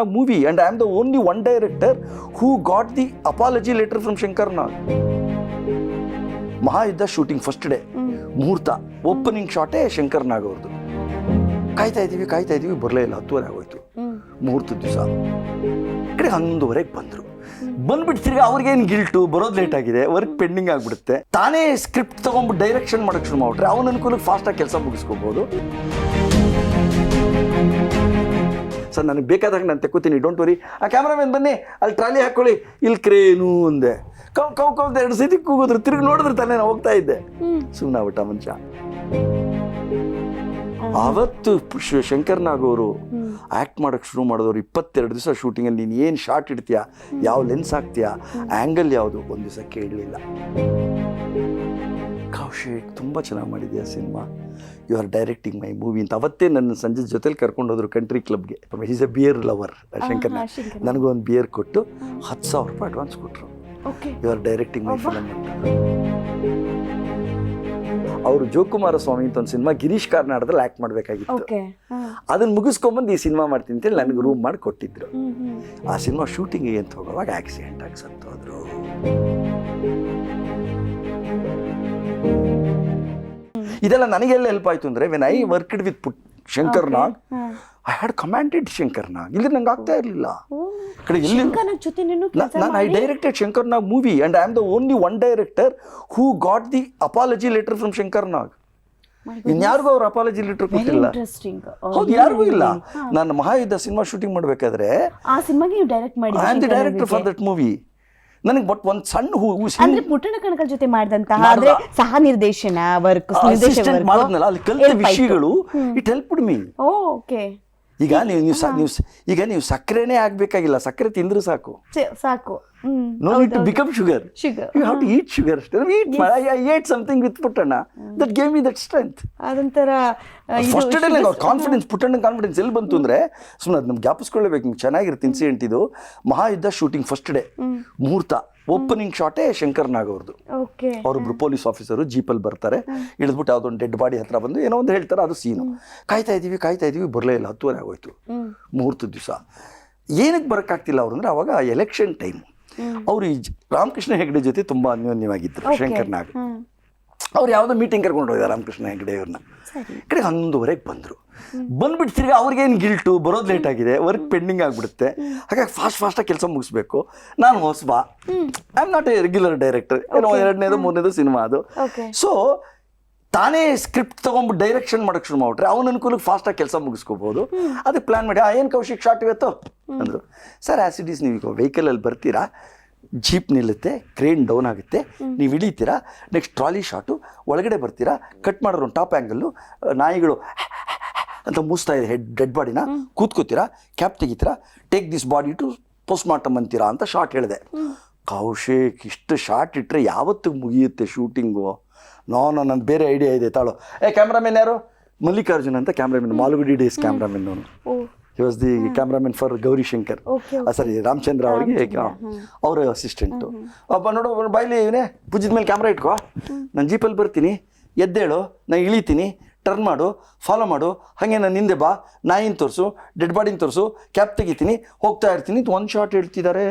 movie, and I am the only one director who got the apology letter from Shankar Nag. Mahayuddha shooting first day, ಮುಹೂರ್ತ opening ಶಾಟೇ Shankar ನಾಗ್ ಅವ್ರದ್ದು. ಕಾಯ್ತಾ ಇದೀವಿ ಬರಲೇ ಇಲ್ಲ. 10:30 ಆಗೋಯ್ತು ಮುಹೂರ್ತದ ದಿವಸ. ಕಡೆ 11:30 ಬಂದರು. ಬಂದ್ಬಿಟ್ಟು ತಿರ್ಗಿ ಅವ್ರಿಗೇನು ಗಿಲ್ಟು, ಬರೋದು ಲೇಟ್ ಆಗಿದೆ, ವರ್ಕ್ ಪೆಂಡಿಂಗ್ ಆಗಿಬಿಡುತ್ತೆ. ತಾನೇ ಸ್ಕ್ರಿಪ್ಟ್ ತೊಗೊಂಡ್ಬಿಟ್ಟು ಡೈರೆಕ್ಷನ್ ಮಾಡೋಕ್ಕೆ ಶುರು ಮಾಡ್ಬಿಟ್ರೆ ಅವನ ಅನುಕೂಲಕ್ಕೆ ಫಾಸ್ಟಾಗಿ ಕೆಲಸ ಮುಗಿಸ್ಕೋಬೋದು. ಸರ್ ನನಗೆ ಬೇಕಾದಾಗ ನಾನು ತೆಕ್ಕೋತೀನಿ, ಡೋಂಟ್ ವರಿ. ಆ ಕ್ಯಾಮ್ರಾಮನ್ ಬನ್ನಿ, ಅಲ್ಲಿ ಟ್ರಾಲಿ ಹಾಕ್ಕೊಳ್ಳಿ, ಇಲ್ಲಿ ಕ್ರೇನು ಅಂದೆ. ಕೌ 2 ಸತಿ ಕೂಗಿದ್ರು, ತಿರುಗಿ ನೋಡಿದ್ರೆ ತಾನೇ ನಾನು ಹೋಗ್ತಾ ಇದ್ದೆ. ಸುಮ್ಮನೆ ಆಗ್ಬಿಟ್ಟ ಮನುಷ್ಯ. ಆವತ್ತು ಶಂಕರ್ ನಾಗ್ ಅವರು ಆ್ಯಕ್ಟ್ ಮಾಡೋಕ್ಕೆ ಶುರು ಮಾಡಿದವರು 22 ದಿವಸ ಶೂಟಿಂಗಲ್ಲಿ ನೀನು ಏನು ಶಾರ್ಟ್ ಇಡ್ತೀಯಾ, ಯಾವ ಲೆನ್ಸ್ ಹಾಕ್ತೀಯಾ, ಆ್ಯಂಗಲ್ ಯಾವುದು, ಒಂದು ದಿವಸ ಕೇಳಲಿಲ್ಲ. ಕೌಶಿಕ್ ತುಂಬ ಚೆನ್ನಾಗಿ ಮಾಡಿದೆಯಾ cinema, you are directing my movie ಅಂತ ಅವತ್ತೇ ನನ್ನ ಸಂಜೆ ಜೊತೆಲಿ ಕರ್ಕೊಂಡು ಹೋದ್ರು ಕಂಟ್ರಿ ಕ್ಲಬ್ಗೆ. Is a beer lover Shankar Nag. ನನಗೂ ಒಂದು ಬಿಯರ್ ಕೊಟ್ಟು 10,000 ರೂಪಾಯಿ ಅಡ್ವಾನ್ಸ್ ಕೊಟ್ಟರು. You are directing my film ಅಂತ. ಅವರು ಜೋಕುಮಾರ ಸ್ವಾಮಿ ಅಂತ ಒಂದು ಸಿನಿಮಾ ಗಿರೀಶ್ ಕಾರ್ನಾಡದಲ್ಲಿ ಆ್ಯಕ್ಟ್ ಮಾಡಬೇಕಾಗಿತ್ತು. ಅದನ್ನು ಮುಗಿಸ್ಕೊಂಬಂದು ಈ ಸಿನಿಮಾ ಮಾಡ್ತೀನಿ ಅಂತೇಳಿ ನನಗೆ ರೂಮ್ ಮಾಡಿ ಕೊಟ್ಟಿದ್ರು. ಆ ಸಿನಿಮಾ ಶೂಟಿಂಗಿಗೆ ಅಂತ ಹೋಗೋವಾಗ ಆಕ್ಸಿಡೆಂಟ್ ಆಗಿ ಸತ್ತೋದ್ರು. ಇದೆಲ್ಲ ನನಗೆಲ್ಲ ಹೆಲ್ಪ್ ಆಯ್ತು ಅಂದರೆ when I worked with Shankar Nag, I had commanded Shankar Nag. ಇಲ್ಲಿ ನಂಗೆ ಆಗ್ತಾ ಇರಲಿಲ್ಲ. I directed Shankar Nag movie, and I am the only one director who got the apology letter from Shankar Nag. ಇನ್ಯಾರಿಗೂ ಅವ್ರ ಅಪಾಲಜಿ ಲೆಟರ್ ಕೊಟ್ಟಿಲ್ಲ. ಹೌದು, ಯಾರಿಗೂ ಇಲ್ಲ. ನಾನು ಮಹಾಯುದ್ಧ ಸಿನಿಮಾ ಶೂಟಿಂಗ್ ಮಾಡಬೇಕಾದ್ರೆ ಆ ಸಿನಿಮಾಗೆ ನೀವು ಡೈರೆಕ್ಟ್ ಮಾಡಿ, I am the director for that movie. ನನಗೆ ಬಟ್ ಒಂದು ಸಣ್ಣ ಅಂದ್ರೆ ಪುಟ್ಟಣ ಕಣಕಲ್ ಜೊತೆ ಮಾಡಿದಂತಹ ಅಂದ್ರೆ ಸಹ ನಿರ್ದೇಶನ ವರ್ಕ್ ಮಾಡಿದ್ನಲ್ಲ, ಅಲ್ಲಿ ಕಲಿತ ವಿಷಯಗಳು ಇಟ್ ಹೆಲ್ಪ್ಡ್ ಮೀ. ಓಕೆ. ಈಗ ನೀವು ಸಕ್ಕರೆನೇ ಆಗ್ಬೇಕಾಗಿಲ್ಲ, ಸಕ್ಕರೆ ತಿಂದ್ರೆ ಸಾಕು. No need to become sugar. You have to eat sugar. I ate something with Putana that gave me that strength. ಅದಂತರ ಫಸ್ಟ್ ಡೇ ಅವ್ರ ಕಾನ್ಫಿಡೆನ್ಸ್, ಪುಟ್ಟಣ್ಣ ಕಾನ್ಫಿಡೆನ್ಸ್ ಎಲ್ಲಿ ಬಂತು ಅಂದರೆ, ಸುಮ್ಮನೆ ಅದು ನಮ್ಗೆ ಜ್ಞಾಪಿಸ್ಕೊಳ್ಳೇಬೇಕು. ನಿಮ್ಗೆ ಚೆನ್ನಾಗಿರುತ್ತೆ ಇನ್ಸಿಡೆಂಟ್ ಇದು. ಮಹಾಯುದ್ಧ ಶೂಟಿಂಗ್ ಫಸ್ಟ್ ಡೇ, ಮುಹೂರ್ತ ಓಪನಿಂಗ್ ಶಾಟೇ ಶಂಕರ್ ನಾಗ್ ಅವ್ರದ್ದು. ಅವರೊಬ್ರು ಪೊಲೀಸ್ ಆಫೀಸರು ಜೀಪಲ್ಲಿ ಬರ್ತಾರೆ, ಇಳಿದ್ಬಿಟ್ಟು ಯಾವುದೋ ಒಂದು ಡೆಡ್ ಬಾಡಿ ಹತ್ರ ಬಂದು ಏನೋ ಒಂದು ಹೇಳ್ತಾರೆ, ಅದು ಸೀನು. ಕಾಯ್ತಾ ಇದೀವಿ ಬರಲೇ ಇಲ್ಲ. 10:30 ಆಗೋಯ್ತು ಮುಹೂರ್ತದ ದಿವಸ. ಏನಕ್ಕೆ ಬರೋಕ್ಕಾಗ್ತಿಲ್ಲ ಅವರು ಅಂದರೆ, ಅವಾಗ ಎಲೆಕ್ಷನ್ ಟೈಮ್. ಅವರು ಈ ರಾಮಕೃಷ್ಣ ಹೆಗ್ಡೆ ಜೊತೆ ತುಂಬ ಅನ್ಯೋನ್ಯವಾಗಿದ್ದರು ಶಂಕರ್ ನಾಗ್. ಅವ್ರು ಯಾವುದೋ ಮೀಟಿಂಗ್ ಕರ್ಕೊಂಡು ಹೋಗಿದ್ದಾರೆ ರಾಮಕೃಷ್ಣ ಹೆಗ್ಡೆ ಅವ್ರನ್ನ. ಕಡೆ 11:30 ಬಂದರು. ಬಂದ್ಬಿಟ್ಟು ತಿರ್ಗಿ ಅವ್ರಿಗೇನು ಗಿಲ್ಟು, ಬರೋದು ಲೇಟ್ ಆಗಿದೆ, ವರ್ಕ್ ಪೆಂಡಿಂಗ್ ಆಗಿಬಿಡುತ್ತೆ. ಹಾಗಾಗಿ ಫಾಸ್ಟಾಗಿ ಕೆಲಸ ಮುಗಿಸ್ಬೇಕು. ನಾನು ಹೊಸಬ, I am not a regular director. ಏನೋ 2ನೇದು 3ನೇದು ಸಿನಿಮಾ ಅದು. ಸೊ ತಾನೇ ಸ್ಕ್ರಿಪ್ಟ್ ತೊಗೊಂಡ್ಬಿಟ್ಟು ಡೈರೆಕ್ಷನ್ ಮಾಡೋಕ್ಕೆ ಶುರು ಮಾಡ್ಬಿಟ್ರೆ ಅವನ ಅನುಕೂಲಕ್ಕೆ ಫಾಸ್ಟಾಗಿ ಕೆಲಸ ಮುಗಿಸ್ಕೋಬೋದು. ಅದಕ್ಕೆ ಪ್ಲ್ಯಾನ್ ಮಾಡಿ, ಏನು ಕೌಶಿಕ್ ಶಾರ್ಟ್ ಇವತ್ತು ಅಂದರು. ಸರ್ ಆ್ಯಸ್ ಇಟ್ ಈಸ್, ನೀವು ವೆಹಿಕಲಲ್ಲಿ ಬರ್ತೀರಾ, ಜೀಪ್ ನಿಲ್ಲುತ್ತೆ, ಕ್ರೇನ್ ಡೌನ್ ಆಗುತ್ತೆ, ನೀವು ಇಳಿತೀರಾ, ನೆಕ್ಸ್ಟ್ ಟ್ರಾಲಿ ಶಾಟು, ಒಳಗಡೆ ಬರ್ತೀರಾ, ಕಟ್ ಮಾಡಿರೋ ಟಾಪ್ ಆ್ಯಂಗಲ್ಲು, ನಾಯಿಗಳು ಅಂತ ಮೂಸ್ತಾ ಇದೆ ಡೆಡ್ ಬಾಡಿನ, ಕೂತ್ಕೋತೀರಾ, ಕ್ಯಾಪ್ ತೆಗಿತೀರಾ, take this body to post mortem ಅಂತೀರಾ ಅಂತ ಶಾರ್ಟ್ ಹೇಳಿದೆ. ಕೌಶಿಕ್ ಇಷ್ಟು ಶಾರ್ಟ್ ಇಟ್ಟರೆ ಯಾವತ್ತಿಗೆ ಮುಗಿಯುತ್ತೆ ಶೂಟಿಂಗು? ನನ್ನ ಬೇರೆ ಐಡಿಯಾ ಇದೆ ತಾಳು. ಕ್ಯಾಮ್ರಾಮನ್ ಯಾರು? ಮಲ್ಲಿಕಾರ್ಜುನ್ ಅಂತ ಕ್ಯಾಮ್ರಾಮನ್, ಮಾಲ್ಗುಡಿ ಡೇಸ್ ಕ್ಯಾಮ್ರಾಮನ್. ಅವನು he was the cameraman for Gauri Shankar, sorry Ramachandra ಅವ್ರಿಗೆ ಅವರ ಅಸಿಸ್ಟೆಂಟು. ಒಬ್ಬ ನೋಡು ಬಾಯ್ಲಿ ಇವನೇ, ಭುಜದ ಮೇಲೆ ಕ್ಯಾಮ್ರಾ ಇಟ್ಕೋ, ನಾನು ಜೀಪಲ್ಲಿ ಬರ್ತೀನಿ, ಎದ್ದೇಳು, ನಾನು ಇಳಿತೀನಿ, ಟರ್ನ್ ಮಾಡು, ಫಾಲೋ ಮಾಡು, ಹಾಗೆ ನಾನು ಹಿಂದೆ ಬಾ, ನಾಯಿನ ತೋರಿಸು, ಡೆಡ್ ಬಾಡಿನ ತೋರಿಸು, ಕ್ಯಾಪ್ ತೆಗಿತೀನಿ, ಹೋಗ್ತಾ ಇರ್ತೀನಿ. ಒಂದು ಶಾರ್ಟ್ ಹೇಳ್ತಿದ್ದಾರೆ.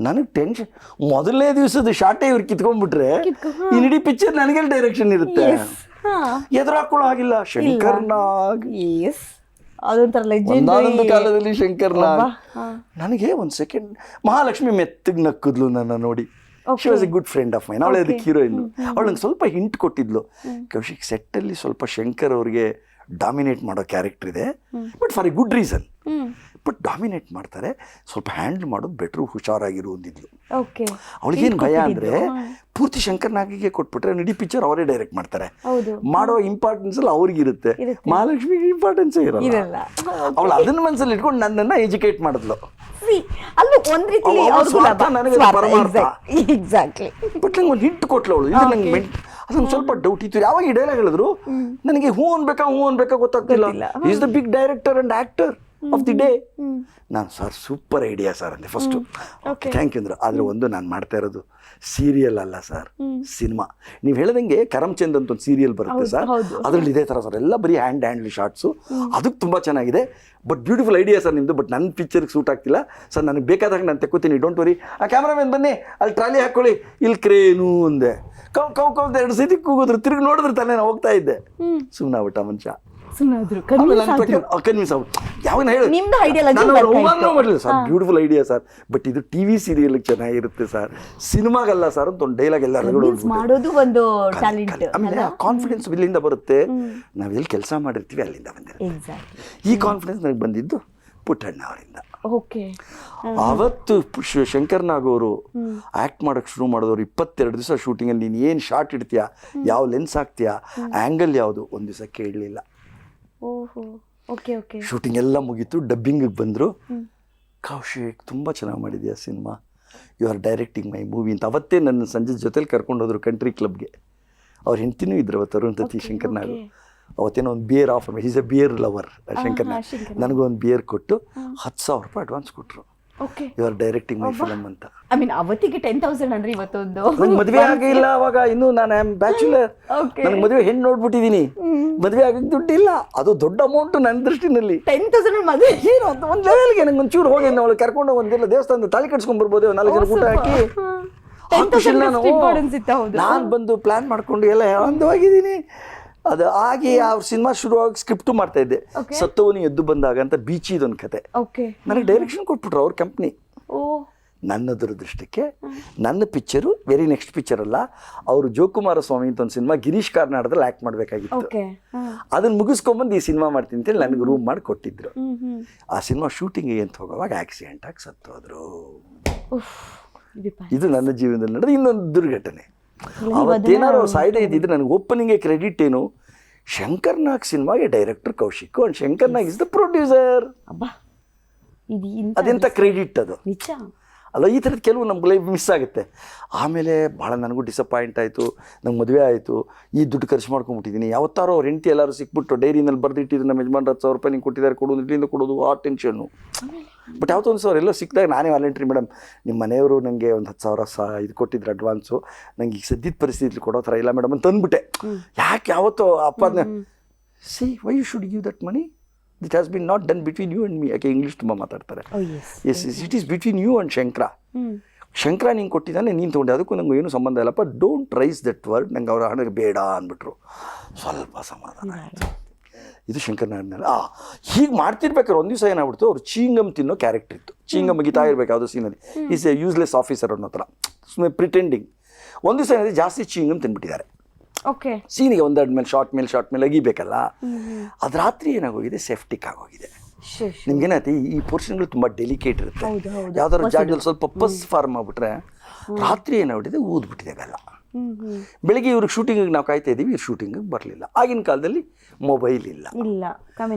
ನನಗೆ ಟೆನ್ಷನ್. ಮೊದಲನೇ ದಿವಸದ ಶಾರ್ಟೇ ಇವ್ರು ಕಿತ್ಕೊಂಡ್ಬಿಟ್ರೆ ಈ ಇಡೀ ಪಿಕ್ಚರ್ ನನಗೆ ಡೈರೆಕ್ಷನ್ ಇರುತ್ತೆ. ಎದುರಾಕೊಳ್ಳೋ ಆಗಿಲ್ಲ. ಶಂಕರ್ ನಾಗ್ ಒಂದಾನೊಂದು ಕಾಲದಲ್ಲಿ ಶಂಕರ್ ನಾಗ್. ನನಗೆ ಒಂದು ಸೆಕೆಂಡ್ ಮಹಾಲಕ್ಷ್ಮಿ ಮೆತ್ತಗೆ ನಕ್ಕಿದ್ಲು ನನ್ನ ನೋಡಿ. She was A good friend of main. ಅವಳೇ ಅದಕ್ಕೆ ಹೀರೋಯಿನ್. ಅವಳು ನಂಗೆ ಸ್ವಲ್ಪ ಹಿಂಟ್ ಕೊಟ್ಟಿದ್ಲು, ಕೌಶಿಕ್ ಸೆಟ್ಟಲ್ಲಿ ಸ್ವಲ್ಪ ಶಂಕರ್ ಅವ್ರಿಗೆ ಡಾಮಿನೇಟ್ ಮಾಡೋ ಕ್ಯಾರೆಕ್ಟರ್ ಇದೆ, but for A good reason. But dominate ಮಾಡ್ತಾರೆ, ಸ್ವಲ್ಪ ಹ್ಯಾಂಡಲ್ ಮಾಡೋದು ಬೆಟ್ರು, ಹುಷಾರಾಗಿರು ಅಂದಿದ್ಲು. ಅವಳಿಗೇನು ಭಯ ಅಂದರೆ, ಪೂರ್ತಿ ಶಂಕರ್ ನಾಗಿಗೆ ಕೊಟ್ಬಿಟ್ರೆ ಇಡೀ ಪಿಕ್ಚರ್ ಅವರೇ ಡೈರೆಕ್ಟ್ ಮಾಡ್ತಾರೆ. ಮಾಡೋ ಇಂಪಾರ್ಟೆನ್ಸ್ ಎಲ್ಲ ಅವ್ರಿಗಿರುತ್ತೆ, ಮಹಾಲಕ್ಷ್ಮಿಗೆ ಇಂಪಾರ್ಟೆನ್ಸೇ ಇರಲ್ಲ. ಅವಳು ಅದನ್ನ ಮನಸ್ಸಲ್ಲಿ ಇಟ್ಕೊಂಡು ನನ್ನನ್ನು ಎಜುಕೇಟ್ ಮಾಡಿದ್ಲು. ಬಟ್ ನಂಗೆ ಒಂದು ಹಿಂಟ್ ಕೊಟ್ಲು ಅವಳು. ಇದು ನಂಗೆ ಅದೊಂದು ಸ್ವಲ್ಪ ಡೌಟ್ ಇತ್ತು. ಯಾವಾಗ ಈ ಡೈಲಾಗ್ ಹೇಳಿದ್ರು ನನಗೆ ಹೂ ಅನ್ಬೇಕಾ ಗೊತ್ತಾಗ್ತಿಲ್ಲ. Is the big director and actor. Of the day. ನಾನು ಸರ್ ಸೂಪರ್ ಐಡಿಯಾ ಸರ್ ಅಂದೆ ಫಸ್ಟು. ಓಕೆ ಥ್ಯಾಂಕ್ ಯು ಅಂದರು. ಆದರೆ ಒಂದು ನಾನು ಮಾಡ್ತಾ ಇರೋದು ಸೀರಿಯಲ್ ಅಲ್ಲ ಸರ್, ಸಿನಿಮಾ. ನೀವು ಹೇಳ್ದಂಗೆ ಕರಮ್ಚಂದ್ ಅಂತ ಒಂದು ಸೀರಿಯಲ್ ಬರುತ್ತೆ ಸರ್, ಅದರಲ್ಲಿ ಇದೇ ಥರ ಸರ್, ಎಲ್ಲ ಬರೀ ಹ್ಯಾಂಡ್ಲಿ ಶಾರ್ಟ್ಸು. ಅದಕ್ಕೆ ತುಂಬ ಚೆನ್ನಾಗಿದೆ. ಬಟ್ ಬ್ಯೂಟಿಫುಲ್ ಐಡಿಯಾ ಸರ್ ನಿಮ್ಮದು. ಬಟ್ ನನ್ನ ಪಿಕ್ಚರ್ಗೆ ಸೂಟ್ ಆಗ್ತಿಲ್ಲ ಸರ್, ನನಗೆ ಬೇಕಾದಾಗ ನಾನು ತೆಕ್ಕೋತೀನಿ, ಡೋಂಟ್ ವರಿ. ಆ ಕ್ಯಾಮ್ರಾಮನ್ ಬನ್ನಿ, ಅಲ್ಲಿ ಟ್ರಾಲಿ ಹಾಕ್ಕೊಳ್ಳಿ, ಇಲ್ಲಿ ಕ್ರೇನು ಅಂದೆ. ಕೌ 2 ಸತಿ ಕೂಗಿದ್ರು, ತಿರುಗಿ ನೋಡಿದ್ರೆ ತಾನೇ ನಾನು ಹೋಗ್ತಾ ಇದ್ದೆ. ಸುಮ್ಮನೆ ಆಗ್ಬಿಟ್ಟ ಮನುಷ್ಯ. ಕನ್ವಿನ್ಸ್ ಆಗ್ಬಿಟ್ಟು ಯಾವಾಗ ಮಾಡಲಿಲ್ಲ sir, beautiful idea sir, but ಇದು ಟಿವಿ ಸೀರಿಯಲ್ ಚೆನ್ನಾಗಿರುತ್ತೆ ಸರ್, ಸಿನಿಮಾಗಲ್ಲ ಸರ್ ಅಂತ ಒಂದು ಡೈಲಾಗ್ ಎಲ್ಲ ಮಾಡೋದು ಒಂದು ಟ್ಯಾಲೆಂಟ್. ಆಮೇಲೆ ಕಾನ್ಫಿಡೆನ್ಸ್ ಇಲ್ಲಿಂದ ಬರುತ್ತೆ, ನಾವು ಎಲ್ಲಿ ಕೆಲಸ ಮಾಡಿರ್ತೀವಿ ಅಲ್ಲಿಂದ ಬಂದಿರುತ್ತೆ. ಈ ಕಾನ್ಫಿಡೆನ್ಸ್ ನನಗೆ ಬಂದಿದ್ದು ಪುಟ್ಟಣ್ಣ ಅವರಿಂದ. ಆವತ್ತು ಶಂಕರ್ ನಾಗ್ ಅವರು ಆಕ್ಟ್ ಮಾಡೋಕ್ಕೆ ಶುರು ಮಾಡಿದವರು 22 ದಿವಸ ಶೂಟಿಂಗಲ್ಲಿ ನೀನು ಏನು ಶಾರ್ಟ್ ಇಡ್ತೀಯಾ, ಯಾವ ಲೆನ್ಸ್ ಹಾಕ್ತೀಯಾ, ಆ್ಯಂಗಲ್ ಯಾವುದು, ಒಂದು ದಿವಸ ಕೇಳಲಿಲ್ಲ. ಶೂಟಿಂಗ್ ಎಲ್ಲ ಮುಗೀತು, ಡಬ್ಬಿಂಗಿಗೆ ಬಂದರು. ಕೌಶಿಕ್ ತುಂಬ ಚೆನ್ನಾಗಿ ಮಾಡಿದ್ಯಾ cinema, you are directing my movie ಅಂತ ಅವತ್ತೇ ನನ್ನ ಸಂಜೆ ಜೊತೆಲಿ ಕರ್ಕೊಂಡು ಹೋದ್ರು ಕಂಟ್ರಿ ಕ್ಲಬ್ಗೆ. ಅವ್ರ ಹೆಂಡ್ತಿನೂ ಇದ್ರು ಅವತ್ತು, ಅರುಣ್ ತತಿ ಶಂಕರ್ ನಾಗ್. ಅವತ್ತೇನೋ ಒಂದು beer offer, is a beer lover Shankar Nag. ನನಗೂ ಒಂದು ಬಿಯರ್ ಕೊಟ್ಟು 10,000 ರೂಪಾಯಿ ಅಡ್ವಾನ್ಸ್ ಕೊಟ್ಟರು. You are directing my film ಅಂತ. ಅವತ್ತಿಗೆ 10,000 ಅಂದ್ರೆ ಇವತ್ತೊಂದು. ನಂಗೆ ಮದುವೆ ಆಗಿಲ್ಲ ಅವಾಗ, ಇನ್ನು ನಾನು ಐ ಆಮ್ ಬ್ಯಾಚುಲರ್. ನನಗೆ ಮದುವೆ ಹೆಣ್ಣು ನೋಡ್ಬಿಟ್ಟಿದ್ದೀನಿ, ಮದುವೆ ಆಗಕ್ಕೆ ದುಡ್ಡಿಲ್ಲ. ಅದು ದೊಡ್ಡ ಅಮೌಂಟ್ ನನ್ನ ದೃಷ್ಟಿನಲ್ಲಿ. 10,000 ಮದುವೆ ಏನು ಅಂತ ಒಂದು ಲೆವೆಲ್ಗೆ ನಂಗೆ ಒಂಚೂರು ಹೋಗಿ ಅವಳು ಕರ್ಕೊಂಡು ಒಂದಿಲ್ಲ ದೇವಸ್ಥಾನದ ತಾಳಿ ಕಟ್ಸ್ಕೊಂಡ್ ಬರ್ಬೋದು, 4 ಜನ ಊಟ ಹಾಕಿ. ನಾನು ಬಂದು ಪ್ಲಾನ್ ಮಾಡ್ಕೊಂಡು ಎಲ್ಲ ಆನಂದವಾಗಿದ್ದೀನಿ. ಅದು ಆಗಿ ಅವ್ರ ಸಿನಿಮಾ ಶುರುವಾಗಿ ಸ್ಕ್ರಿಪ್ಟು ಮಾಡ್ತಾ ಇದ್ದೆ, ಸತ್ತವನಿ ಎದ್ದು ಬಂದಾಗ ಅಂತ ಬೀಚಿದೊಂದು ಕತೆ. ನನಗೆ ಡೈರೆಕ್ಷನ್ ಕೊಟ್ಬಿಟ್ರು ಅವ್ರ ಕಂಪ್ನಿ. ನನ್ನ ದುರದೃಷ್ಟಕ್ಕೆ ನನ್ನ ಪಿಕ್ಚರು ವೆರಿ ನೆಕ್ಸ್ಟ್ ಪಿಕ್ಚರ್ ಅಲ್ಲ, ಅವರು ಜೋಕುಮಾರ ಸ್ವಾಮಿ ಅಂತ ಒಂದು ಸಿನಿಮಾ ಗಿರೀಶ್ ಕಾರ್ನಾಡದಲ್ಲಿ ಆ್ಯಕ್ಟ್ ಮಾಡಬೇಕಾಗಿತ್ತು. ಅದನ್ನು ಮುಗಿಸ್ಕೊಂಬಂದು ಈ ಸಿನಿಮಾ ಮಾಡ್ತೀನಿ ಅಂತೇಳಿ ನನಗೆ ರೂಮ್ ಮಾಡಿ ಕೊಟ್ಟಿದ್ರು. ಆ ಸಿನಿಮಾ ಶೂಟಿಂಗಿಗೆ ಅಂತ ಹೋಗೋವಾಗ ಆಕ್ಸಿಡೆಂಟ್ ಆಗಿ ಸತ್ತೋದ್ರು. ಇದು ನನ್ನ ಜೀವನದಲ್ಲಿ ನಡೆದ ಇನ್ನೊಂದು ದುರ್ಘಟನೆ. ಅವತ್ತೇನಾರು ಅವ್ರು ಸಾಯ್ದೇ ಇದ್ದಿದ್ರೆ ನನಗೆ ಓಪನಿಂಗ್ಗೆ ಕ್ರೆಡಿಟ್ ಏನು, ಶಂಕರ್ ನಾಗ್ ಸಿನಿಮಾಗೆ director Kaushik and Shankar Nag is the producer. ಅದೆಂಥ ಕ್ರೆಡಿಟ್ ಅದು ಅಲ್ಲ. ಈ ಥರದ್ದು ಕೆಲವು ನಮ್ಮ ಲೈಫ್ ಮಿಸ್ ಆಗುತ್ತೆ. ಆಮೇಲೆ ಭಾಳ ನನಗೂ ಡಿಸಪಾಯಿಂಟ್ ಆಯಿತು. ನಂಗೆ ಮದುವೆ ಆಯಿತು, ಈ ದುಡ್ಡು ಖರ್ಚು ಮಾಡ್ಕೊಂಬಿಟ್ಟಿದ್ದೀನಿ. ಯಾವತ್ತಾರೋ ಅವ್ರ ಹೆಂಡತಿ ಎಲ್ಲರೂ ಸಿಕ್ಬಿಟ್ಟು ಡೈರಿನಲ್ಲಿ ಬರೆದಿಟ್ಟಿದ್ದು ನಮ್ಮ ಯಜಮಾನ್ರು 10,000 ರೂಪಾಯಿ ನಿಂಗೆ ಕೊಟ್ಟಿದ್ದಾರೆ, ಕೊಡೋದು ಇಲ್ಲಿಂದ ಕೊಡೋದು, ಆ ಟೆನ್ಷನ್ನು. ಬಟ್ ಯಾವತ್ತೋ ಒಂದು ಸಾವಿರ ಎಲ್ಲ ಸಿಕ್ಕಿದಾಗ ನಾನೇ ವಾಲಂಟ್ರಿ, ಮೇಡಮ್ ನಿಮ್ಮ ಮನೆಯವರು ನನಗೆ ಒಂದು 10,000 ಇದು ಕೊಟ್ಟಿದ್ರು ಅಡ್ವಾನ್ಸು, ನಂಗೆ ಈಗ ಸದ್ಯದ ಪರಿಸ್ಥಿತಿ ಕೊಡೋ ಥರ ಇಲ್ಲ ಮೇಡಮ್ ಅಂತ ತಂದುಬಿಟ್ಟೆ. ಯಾಕೆ ಯಾವತ್ತೋ ಅಪ್ಪನ see why you should give that money, it has been not done between you and me. ಯಾಕೆ ಇಂಗ್ಲೀಷ್ ತುಂಬ ಮಾತಾಡ್ತಾರೆ. Yes it is between you and Shankara. Shankara ನೀನು ಕೊಟ್ಟಿದ್ದಾನೆ, ನೀನು ತೊಗೊಂಡೆ, ಅದಕ್ಕೂ ನಂಗೆ ಏನೂ ಸಂಬಂಧ ಇಲ್ಲಪ್ಪ, ಡೋಂಟ್ ರೈಸ್ ದಟ್ ವರ್ಡ್. ನಂಗೆ ಅವರ ಹಣಕ್ಕೆ ಬೇಡ ಅಂದ್ಬಿಟ್ರು. ಸ್ವಲ್ಪ ಸಮಾಧಾನ ಆಯಿತು. ಇದು ಶಂಕರ್ ನಾಗ್. ಹೀಗೆ ಮಾಡ್ತಿರ್ಬೇಕಾದ್ರೆ ಒಂದು ದಿವಸ ಏನಾಗ್ಬಿಡ್ತು, ಅವ್ರು ಚೀಂಗಮ್ ತಿನ್ನೋ ಕ್ಯಾರೆಕ್ಟರ್ ಇತ್ತು. ಚೀಂಗಮ್ ಮುಗಿತಾ ಇರಬೇಕು ಯಾವುದೋ ಸೀನಲ್ಲಿ. ಈಸ್ ಎ ಯೂಸ್ಲೆಸ್ ಆಫೀಸರ್ ಅನ್ನೋ ಥರ ಸುಮ್ಮನೆ ಪ್ರಿಟೆಂಡಿಂಗ್. ಒಂದು ದಿವಸ ಏನಾದರೆ ಜಾಸ್ತಿ ಚೀಂಗಮ್ ತಿನ್ಬಿಟ್ಟಿದ್ದಾರೆ. ಸೀನಿಗೆ ಒಂದೆರಡು ಮೇಲೆ ಶಾರ್ಟ್ ಮೇಲೆ ಅಗಿಬೇಕಲ್ಲ. ಅದು ರಾತ್ರಿ ಏನಾಗೋಗಿದೆ, ಸೆಫ್ಟಿಕ್ ಆಗೋಗಿದೆ. ನಿಮ್ಗೇನಾಯ್ತು, ಈ ಪೋರ್ಷನ್ಗಳು ತುಂಬ ಡೆಲಿಕೇಟ್ ಇರುತ್ತೆ. ಯಾವ್ದಾದ್ರು ಜಾಗದಲ್ಲಿ ಸ್ವಲ್ಪ ಪಸ್ ಫಾರ್ಮ್ ಆಗ್ಬಿಟ್ರೆ ರಾತ್ರಿ ಏನಾಗ್ಬಿಟ್ಟಿದೆ, ಊದ್ಬಿಟ್ಟಿದೆ ಬೆಲ್ಲ. ಬೆಳಿಗ್ಗೆ ಇವ್ರಿಗೆ ಶೂಟಿಂಗಿಗೆ ನಾವು ಕಾಯ್ತಾ ಇದ್ದೀವಿ, ಇವ್ರು ಶೂಟಿಂಗಿಗೆ ಬರಲಿಲ್ಲ. ಆಗಿನ ಕಾಲದಲ್ಲಿ ಮೊಬೈಲ್ ಇಲ್ಲ,